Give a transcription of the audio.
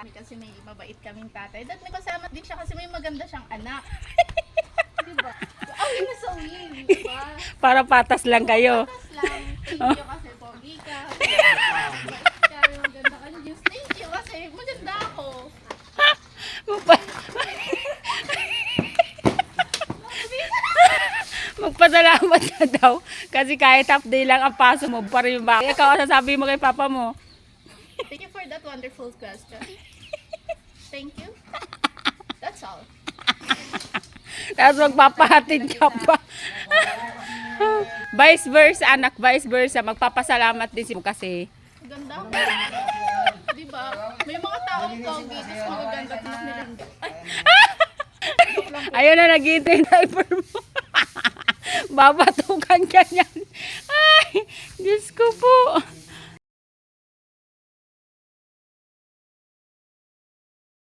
Kasi may mabait kaming tatay. Dahil may kasama din siya kasi may maganda siyang anak. Diba? Ang inasawin, diba? Para patas lang kayo. Patas lang. Thank you kasi pogi ka. Mabait ka, may maganda ka news. Thank you kasi maganda ako. Magpasalamat ka daw. Kasi kahit half day lang ang paso mo, pa rin yung bakit. Ikaw ang sasabihin mo kay papa mo. Thank you for that wonderful question. Thank you. That's all. Tapos magpapahatid ka pa. Vice versa, anak. Vice versa. Magpapasalamat din si mo kasi. Ganda ko. Diba? May mga taong pogi, tapos magaganda at nilanda. Ay, Ayun na, naghihintay yung driver mo. Babatukan ka niyan. Ay, Diyos ko po.